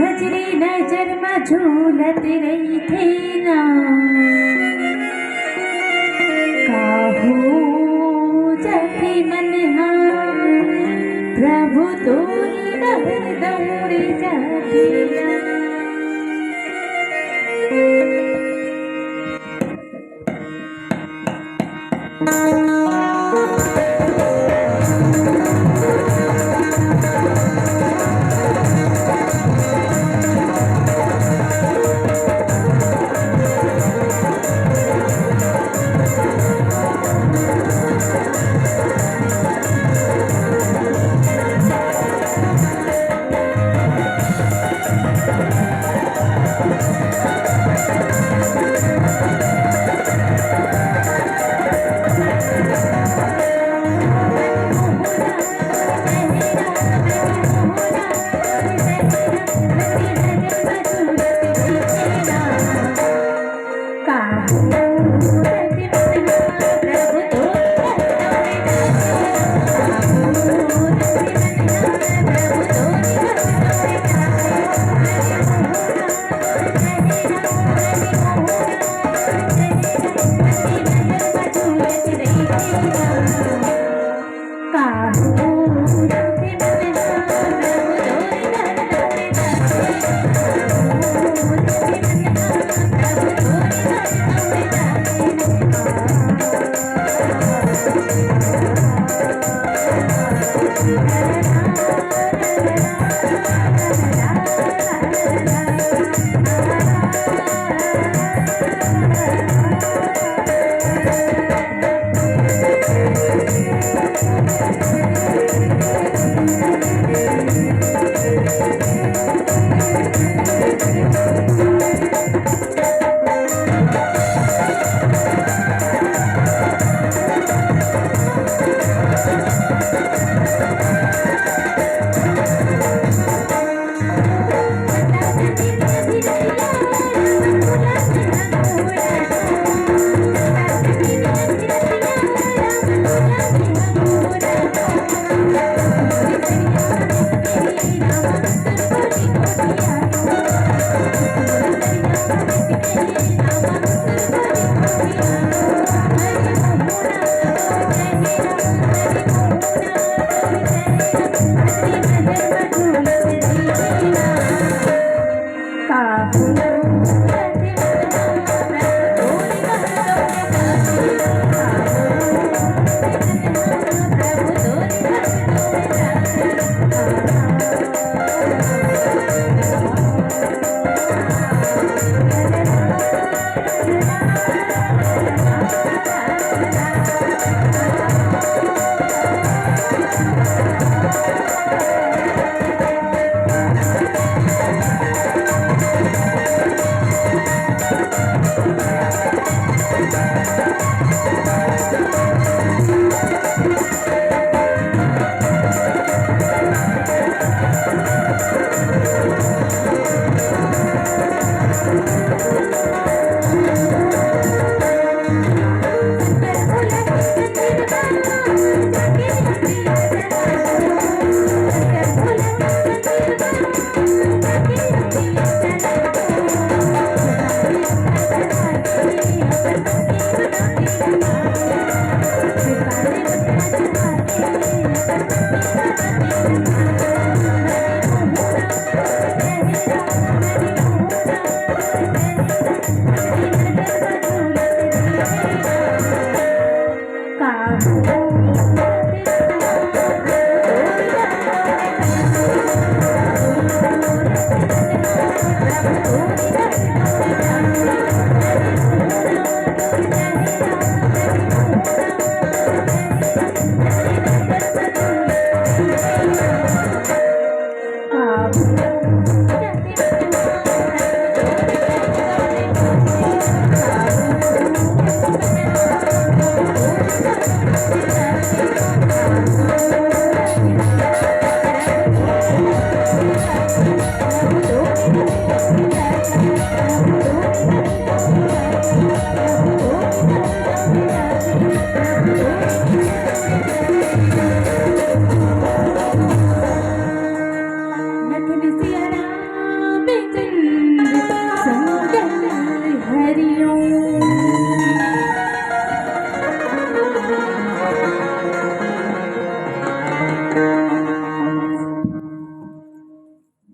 नजरे नजर में झूलत रही थे ना काहू जति मन प्रभु तोरी नहर दौड़े जाती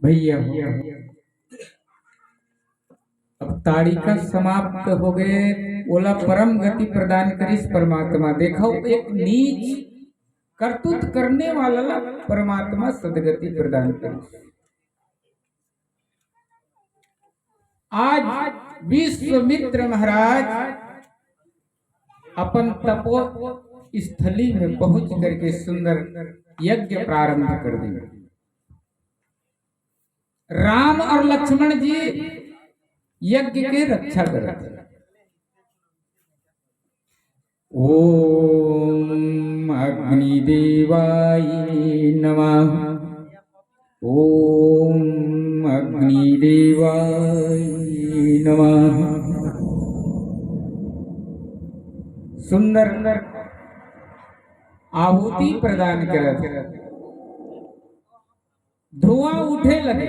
भैया अब ताड़िका समाप्त हो गए। बोला परम गति प्रदान करिस परमात्मा। देखो एक नीच करतूत करने वाला परमात्मा सदगति प्रदान करिस। आज विश्वामित्र महाराज अपन तपो स्थली में पहुंच करके सुंदर यज्ञ प्रारंभ कर दिया। राम और लक्ष्मण जी यज्ञ के रक्षा करते। ओम अग्निदेवाय नमः। ओम अग्निदेवाय नमः। सुंदर आहुति प्रदान करते। धुआं उठे लगे,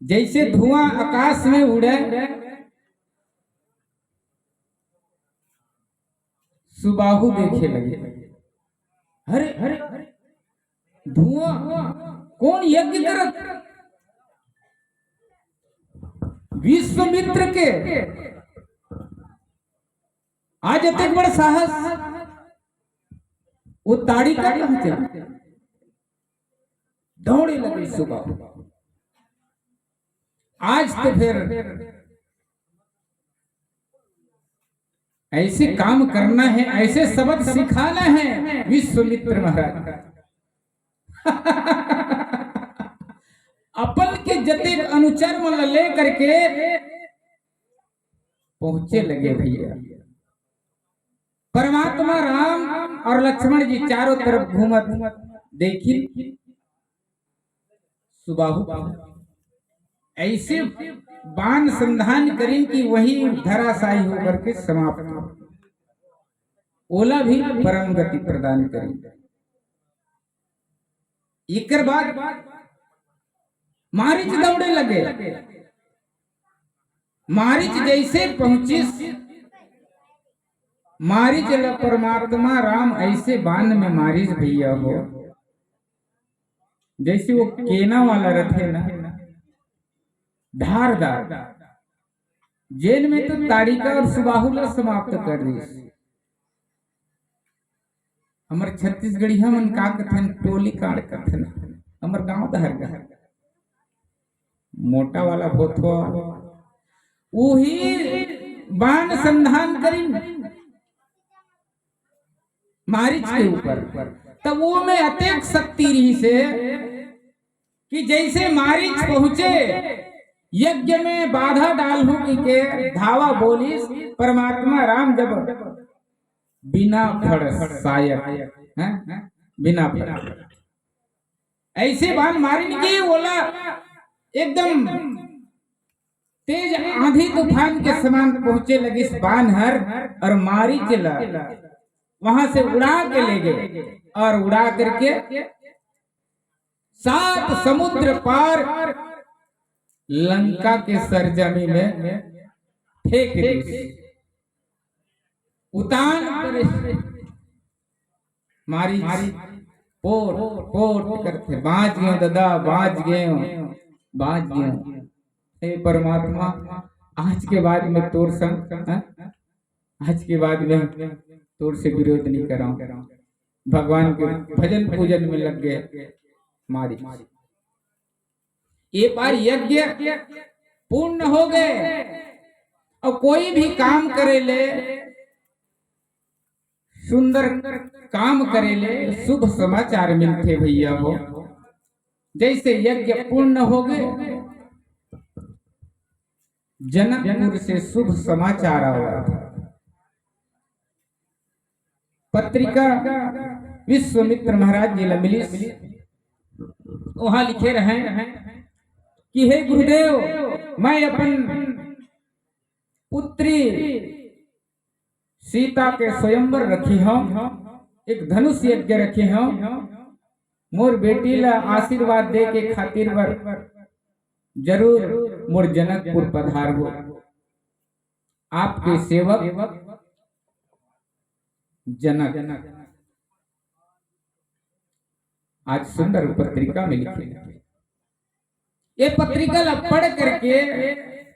जैसे धुआं आकाश में उड़े। सुबाहु देखे लगे, अरे अरे धुआं कौन यज्ञ करत? विश्वामित्र के आज अत्यंत बड़ा साहस। वो ताड़िका पहुंचे, दौड़े लगे सुबह। आज तो फिर ऐसे काम करना है, ऐसे सबक सिखाना है विश्वामित्र महाराज। अपन के जते अनुचर मन ले करके पहुंचे लगे भैया। परमात्मा राम और लक्ष्मण जी चारों तरफ घूमत देखी। सुबाहु ऐसे बाण संधान करें कि वही धराशायी होकर के समाप्त हो। ओला भी परम गति प्रदान करें। एक बाद मारीच दौड़े लगे। मारीच जैसे पहुंची, मारीच परमात्मा राम ऐसे बाण में मारीच भैया हो जैसे वो केना वाला रथ है ना, धारदार। जेल में तो ताड़िका और सुबाहुला समाप्त कर दी। हमारे छत्तीसगढ़ी मन का कथन टोली कांड कथन। हमारे गांव दहर गहर मोटा वाला भोथो वही बाण संधान करी मारिच के ऊपर। तब वो में अत्यंत शक्ति रही से कि जैसे मारिच पहुंचे यज्ञ में बाधा डालू के धावा बोलिस। परमात्मा राम जब बिना फड़ सायक बिना फड़ ऐसे बाण मारने की बोला, एकदम तेज आंधी तूफान के समान पहुंचे लगी इस बाण हर। और मारी चला वहां से उड़ा के ले गए और उड़ा करके 7 समुद्र पार लंका के सरजमी में फेंक दी। उतान मारी पोट पोट करते बाज गए दादा, बाज गए। हे परमात्मा आज के बाद में तोर संग, आज के बाद में तोर से विरोध नहीं कर रहा हूं। भगवान के भजन पूजन में लग गए मारी। ये बार यज्ञ पूर्ण हो गए। और कोई भी काम करे ले, सुंदर काम करे ले, शुभ समाचार मिलते भैया हो। जैसे यज्ञ पूर्ण हो गए, जनकपुर से शुभ समाचार आया था। पत्रिका विश्वामित्र महाराज जी मिली। वहां लिखे रहे कि हे गुरुदेव, मैं अपन पुत्री सीता के स्वयंवर रखी हूं, एक धनुष यज्ञ रखे हूं। मोर बेटी ला आशीर्वाद दे के खातिर वर जरूर मोर जनकपुर पधार हो। आपके सेवक जनक। आज सुंदर पत्रिका में लिखे। ये पत्रिका पढ़ करके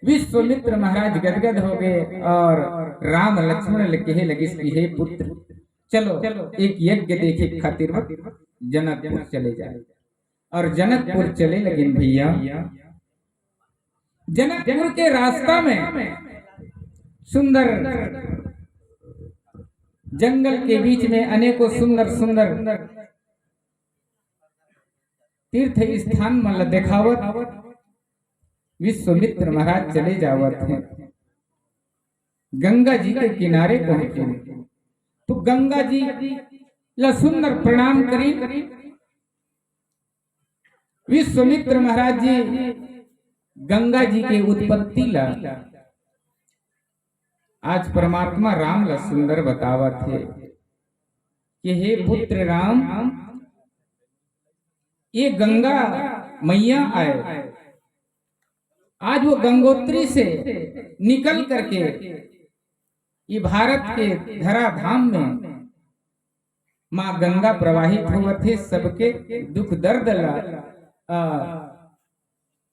विश्वामित्र महाराज गदगद हो गए और राम लक्ष्मण कहे लगे कि हे पुत्र चलो एक यज्ञ देखे खातिर जनकपुर चले जाए। और जनकपुर चले लगे भैया। जनकपुर के रास्ता में सुंदर जंगल के बीच में अनेकों सुंदर सुंदर तीर्थ स्थान मतलब देखावत विश्वामित्र महाराज चले जावत हैं। गंगा जी के किनारे पहुंचे तो गंगा जी ला सुंदर प्रणाम करी। विश्वामित्र महाराज जी गंगा जी के उत्पत्ति ला आज परमात्मा राम ला सुंदर बतावत है कि हे पुत्र राम, ये गंगा मैया आए। आज वो गंगोत्री से निकल करके ये भारत के धराधाम में माँ गंगा प्रवाहित हुआ थे। सबके दुख दर्द ला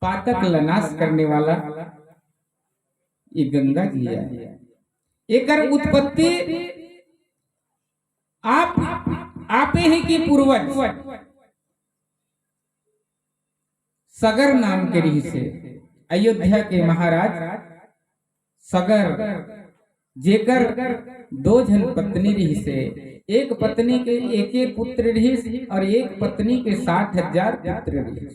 पातक ला नाश करने वाला ये गंगा जी है। एकर उत्पत्ति आप ही की पूर्वज सगर नाम के ऋषि से अयोध्या के महाराज सगर जेकर 2 जन पत्नी रही से, एक पत्नी के एक पुत्र रही और एक पत्नी के 60,000 पुत्र रही।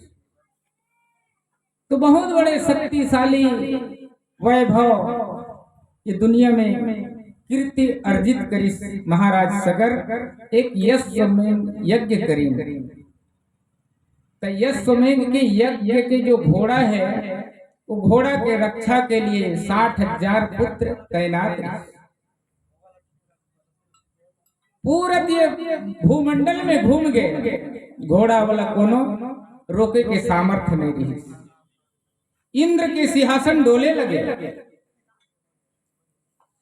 तो बहुत बड़े शक्तिशाली वैभव ये दुनिया में कीर्ति अर्जित करी महाराज सगर एक यज्ञ यज्ञ करी। तो यज्ञ के यज्ञ के जो घोड़ा है वो घोड़ा के रक्षा के लिए 60,000 पुत्र तैनात है। पूरा भूमंडल में घूम गए, घोड़ा वाला कोनो रोके के सामर्थ्य नहीं रही। इंद्र के सिंहासन डोले लगे।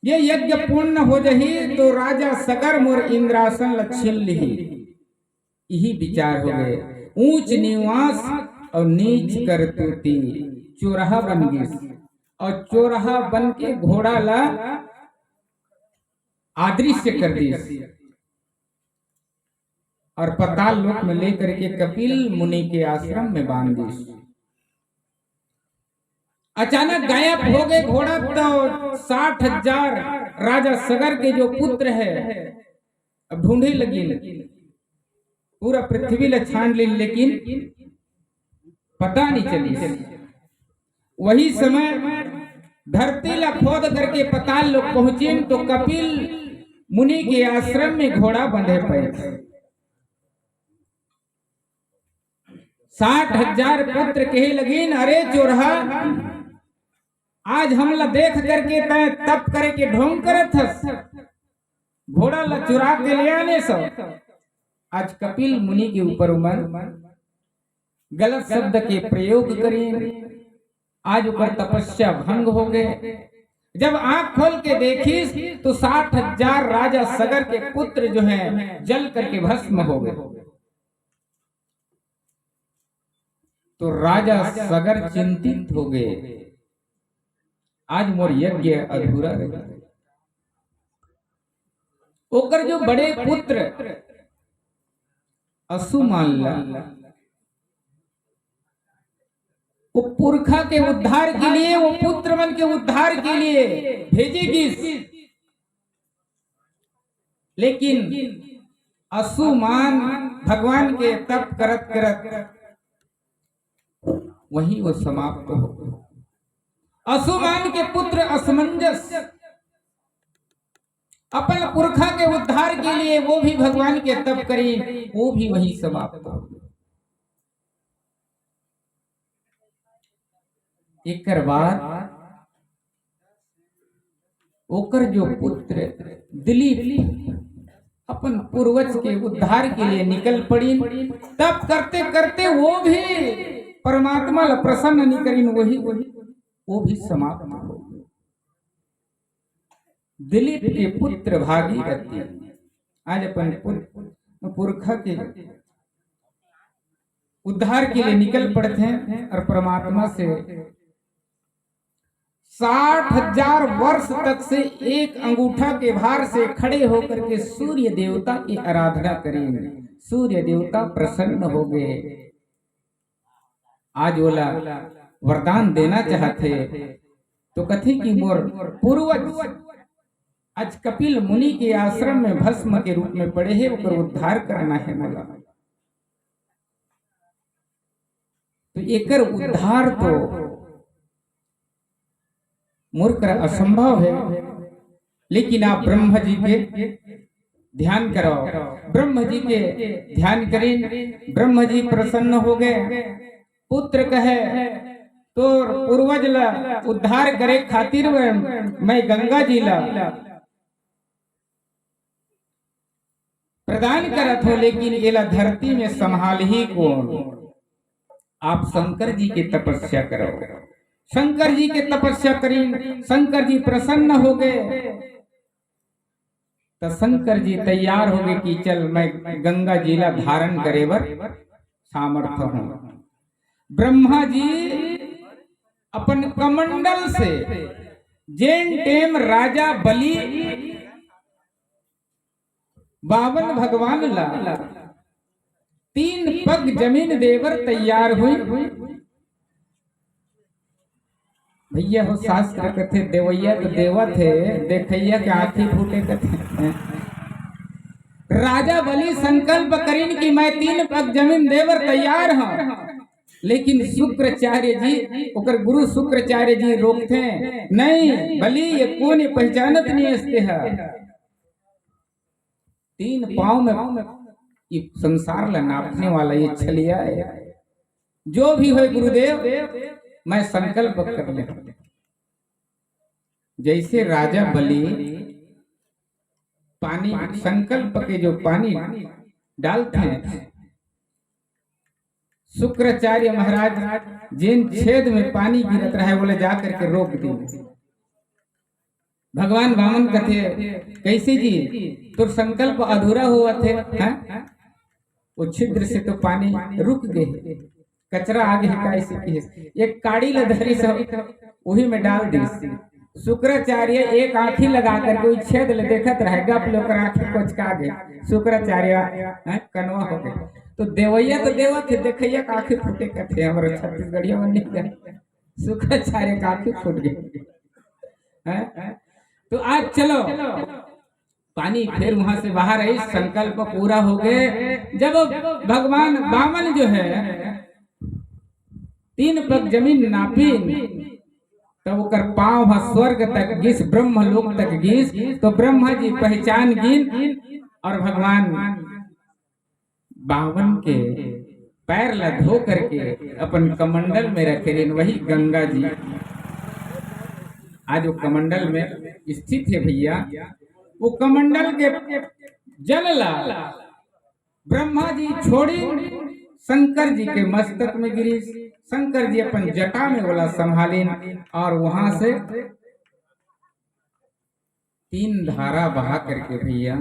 ये यज्ञ पूर्ण हो जही तो राजा सगर मोर इंद्रासन लक्षिल लिही। यही विचार हो गए। ऊंच निवास और नीच करतूती चोरहा बन गई और चोरहा बन के घोड़ा ला आदृश्य कर दी और पाताल लोक में लेकर के कपिल मुनि के आश्रम में बांध दी। अचानक गायब हो गए घोड़ा। तो 60,000 राजा सगर के जो पुत्र है अब ढूंढे लगी। पूरा पृथ्वी ला छान ली लेकिन पता नहीं चली। वही समय धरती ला खोद करके पाताल लोग पहुंचे तो कपिल मुनि के आश्रम में घोड़ा बंधे पड़े। 60,000 पुत्र कहे लगी अरे चोरहा, आज हमला देख करके तय तप करे के ढोंग करत हस, घोड़ा ला चुरा के ले आने सो। आज कपिल मुनि के ऊपर उमर गलत शब्द के प्रयोग करी। आज ऊपर तपस्या भंग हो गए। जब आंख खोल के देखी तो 60,000 राजा सगर के पुत्र जो हैं जल करके भस्म हो गए। तो राजा सगर चिंतित हो गए, आज मोर यज्ञ अधूरा रहा। ओकर जो बड़े पुत्र असुमान ला वो पुरखा के उद्धार के लिए, वो पुत्र मन के उद्धार के लिए भेजेगी। लेकिन असुमान भगवान के तप करत करत वही वो समाप्त हो गए। असुमान के पुत्र असमंजस अपन पुरखा के उद्धार के लिए वो भी भगवान के तप करी, वो भी वही समाप्त हो गए। एक बाद ओकर जो पुत्र दिलीप अपन पूर्वज के उद्धार के लिए निकल पड़ी। तब करते करते वो भी परमात्मा ला प्रसन्न नहीं करीन, वही वो भी समाप्त हो गए। दिलीप के पुत्र भागीरथी आज अपन पुरखा के उद्धार के लिए निकल पड़ते हैं और परमात्मा से 60,000 वर्ष तक से एक अंगूठा के भार से खड़े होकर के सूर्य देवता की आराधना करेंगे। सूर्य देवता प्रसन्न हो गए। आज बोला वरदान देना चाहते तो कथे की मोर पूर्वज आज कपिल मुनि के आश्रम में भस्म के रूप में पड़े हैं, उनका उद्धार करना है बोला। तो एकर उद्धार तो मूर्ख असंभव है, लेकिन आप ब्रह्म जी के ध्यान करो, ब्रह्म जी के ध्यान करें। ब्रह्म जी प्रसन्न हो गए। पुत्र कहे तो पूर्वज ला उद्धार करे खातिर मैं गंगा जी ला प्रदान करत हो, लेकिन एला धरती में संभाल ही कौन। आप शंकर जी की तपस्या करो। शंकर जी के तपस्या करें, शंकर जी प्रसन्न हो गए। तो शंकर जी तैयार हो गए कि चल मैं गंगा जी ला धारण करे बर सामर्थ्य हूं। ब्रह्मा जी अपन कमंडल से जेन टेम राजा बलि 52 भगवान ला 3 पग जमीन देवर तैयार हुई। भैया हो शास्त्र कथे देवैया तो देवा थे, देखैया के आंखें फूटे कथे। राजा बलि संकल्प करीन कि मैं 3 पग जमीन देवर तैयार हूं, लेकिन शुक्राचार्य जी ओकर गुरु शुक्राचार्य जी रोकते नहीं। बलि ये कौन पहचानत नहीं असते है। 3 पांव में ये संसार ला नापने वाला ये छलिया है। जो भी हो गुरुदेव मैं संकल्प कर ले। जैसे राजा बलि पानी संकल्प के जो पानी डालते हैं, शुक्राचार्य महाराज जिन छेद में पानी गिरत रहा है बोले जा करके रोक दिए। भगवान वामन कथे कैसे जी तो संकल्प अधूरा हुआ थे, वो छिद्र से तो पानी रुक गए, कचरा आगे कैसे की एक काड़ी लधरी सब वही में डाल दी। शुक्राचार्य एक आंखी लगा करके वही छेद ले देखत रहे, गप लोग आंखी कोचका गए। शुक्राचार्य कनवा हो गए। तो देवैया तो देवा थे, देखैया काफी फूटे कथे हमारे छत्तीसगढ़िया में निकल। शुक्राचार्य काफी फूट गए। तो आज चलो पानी फिर वहां से बाहर आई, संकल्प पूरा हो गए। जब भगवान वामन जो है 3 पग जमीन नापी, तब ओकर पांव स्वर्ग तक गिस, ब्रह्म लोक तक गिस। तो ब्रह्मा जी पहचान गिन और भगवान बावन के पैर ला धो करके अपन कमंडल में रखे। वही गंगा जी आज वो कमंडल में स्थित है भैया। वो कमंडल के जल ला ब्रह्मा जी छोड़ी शंकर जी के मस्तक में गिरी। शंकर जी अपन जटा में बोला संभालीन और वहां से 3 धारा बहा करके भैया,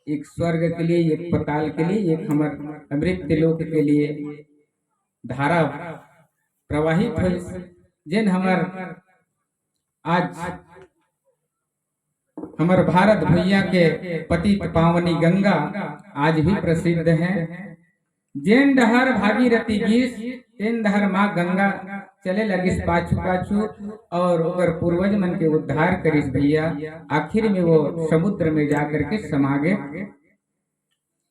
एक स्वर्ग के लिए, एक पताल के लिए, एक हमारे मृत्यु लोक के लिए धारा प्रवाहित हुई। जिन हमार आज हमारे भारत भैया के पतित पावनी गंगा आज भी प्रसिद्ध है। जेन डहर भागीरथी गीस तेन डहर माँ गंगा चले लगिस पाछू पाछू और ओकर पूर्वज मन के उद्धार करिस भैया। आखिर में वो समुद्र में जाकर के समा गए।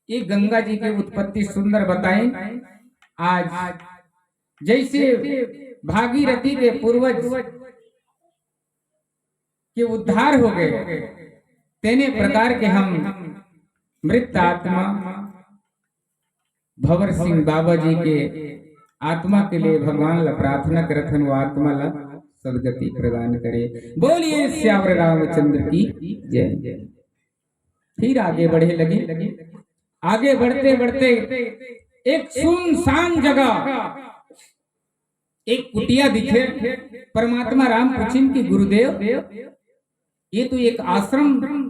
ये गंगा जी की उत्पत्ति सुंदर बताई। आज जैसे भागीरथी के पूर्वज के उद्धार हो गए, तेने प्रकार के हम मृत आत्मा भंवर सिंह बाबा जी के आत्मा के लिए भगवान ला प्रार्थना करथन, वो आत्मा ला सदगति प्रदान करे। बोलिए श्यावर रामचंद्र की जय। फिर आगे बढ़े लगे। आगे बढ़ते बढ़ते एक सुनसान जगह एक कुटिया दिखे। परमात्मा राम पूछिन की गुरुदेव ये तो एक आश्रम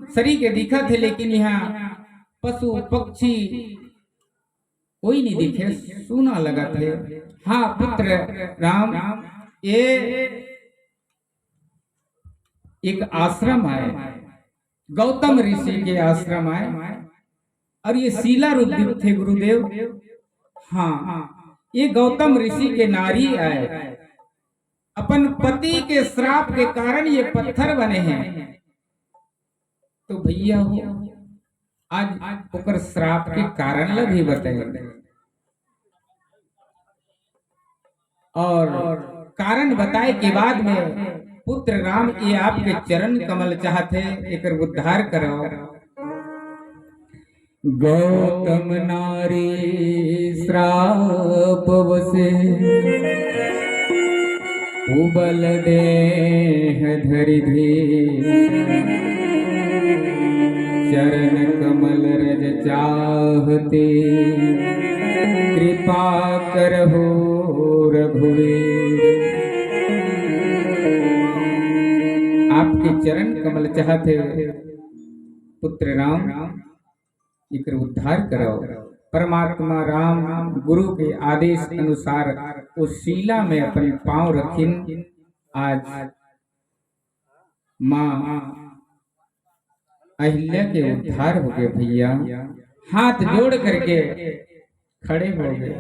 सरी के दिखा थे, लेकिन यहाँ पशु पक्षी कोई नहीं दिखे, सुना लगा थे। हाँ पुत्र राम, ये एक आश्रम है, गौतम ऋषि के आश्रम है, और ये शीला रूपदीप थे गुरुदेव। हाँ, ये गौतम ऋषि के नारी है, अपन पति के श्राप के कारण ये पत्थर बने हैं। तो भैया हो आज ओकर श्राप के कारण ला भी बताइए, और कारण बताए के बाद में पुत्र राम ये आपके चरण कमल चाहते एक उद्धार करो। गौतम नारी श्राप वसे उबल देह धरि चरण कमल रज चाहते, कृपा करहु रघुवीर। आपके चरण कमल चाहते पुत्र राम, इकर उद्धार करो। परमात्मा राम गुरु के आदेश अनुसार उस शीला में अपन पांव रखिन। आज माँ अहिल्या के उद्धार हो गए भैया, हाथ जोड़ करके खड़े हो गए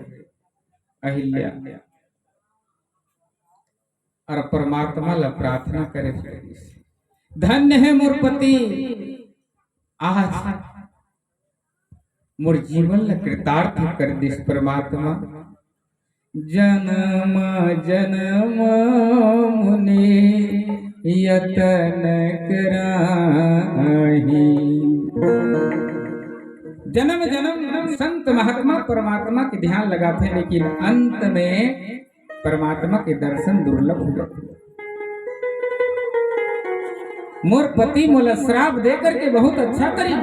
अहिल्या, और परमात्मा ला प्रार्थना करे, धन्य है मोर पति, आज मोर जीवन ला कृतार्थ कर दिस परमात्मा। जन्म जन्म मुनि यतन कराही, जन्म जन्म संत महात्मा परमात्मा के ध्यान लगाते हैं, लेकिन अंत में परमात्मा के दर्शन दुर्लभ हो जाते। मोर पति मोला श्राप दे करके बहुत अच्छा करी,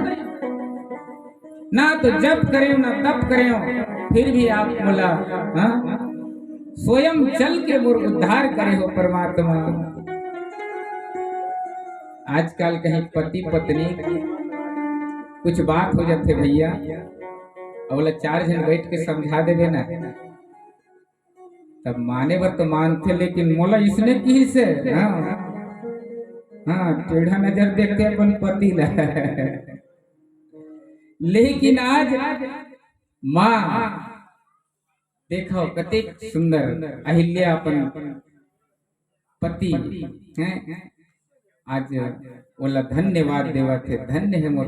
ना तो जप करे ना तप करे, फिर भी आप बोला स्वयं चल के मोर उद्धार करे हो परमात्मा। आजकल कहीं पति पत्नी कुछ बात हो जाते भैया, बोला 4 जन बैठ के समझा देवे ना, तब माने बर तो मानते, लेकिन मोला इसने की से हाँ टेढ़ा नजर देखते अपन पति ला। लेकिन आज माँ देखो कते सुंदर अहिल्या अपन पति हैं, आज बोला धन्यवाद देवा थे, धन्य है मोर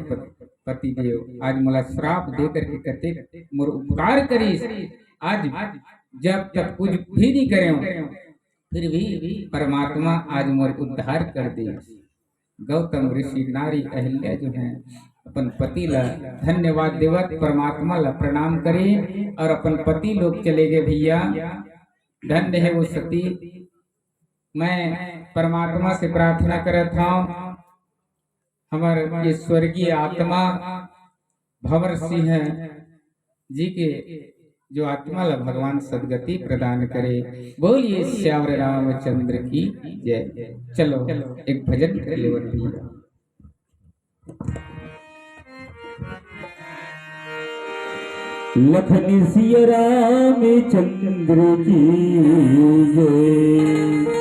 पति देव, आज मोला श्राप दे करके कते मोर उपकार करीस। आज जब तक कुछ भी नहीं करे, फिर भी परमात्मा आज मोर उद्धार कर दे। गौतम ऋषि नारी अहिल्या जो है अपन पति ला धन्यवाद देवत, परमात्मा ला प्रणाम करे, और अपन पति लोग चले गए भैया। धन्य है वो सती। मैं परमात्मा से प्रार्थना करता हूँ, हमारे ये स्वर्गीय आत्मा भंवर सिंह जी के जो आत्मा ला भगवान सदगति प्रदान करे। बोलिए श्यावर रामचंद्र की जय। चलो एक भजन कर ले भैया। लखनी सिया रामचंद्र की जय।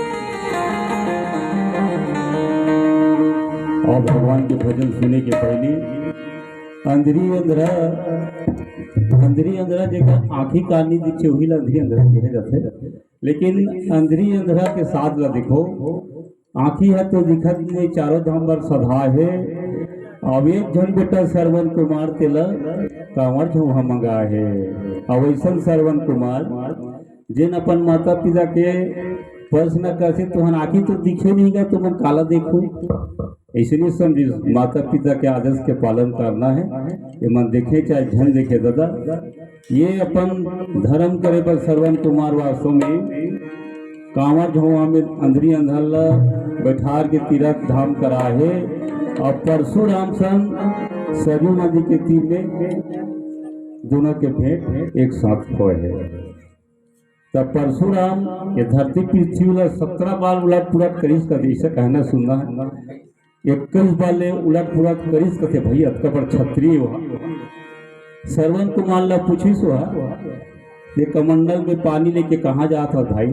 और भगवान के भजन सुने के पहले अंधरी अंधरा जगह आँखी कानी दिखे वही ला अंधरी अंधरा कहे जाते, लेकिन अंधरी अंधरा के साथ ला देखो आँखी है तो दिखत नहीं, चारों धाम पर सधा है। अब एक जन बेटा श्रवण कुमार तेला कांवर झोहा मंगा है। अब ऐसा श्रवण कुमार जिन अपन माता पिता के प्रश्न करते तुहन आँखी तो दिखे नहीं गा, तुम काला देखो, इसलिए समझी माता पिता के आदेश के पालन करना है। ये मन देखे चाहे झन देखे दादा, ये अपन धर्म करे पर श्रवण कुमार वास्तव में कांवर झोहा में अंधरी अंधला बैठार के तीर्थ धाम करा है। और परशुराम सन सरयू नदी के तीर में दोनों के भेंट एक साथ हुए है। तब परशुराम ये धरती पृथ्वी वाला 17 बार उलट पुलट करीस का ऐसा कहना सुनना है, 21 बार ले उलट पुलट करीस कथे भैया पर क्षत्रिय श्रवण कुमार ला पूछी सुहा ये कमंडल में पानी लेके कहाँ जाता भाई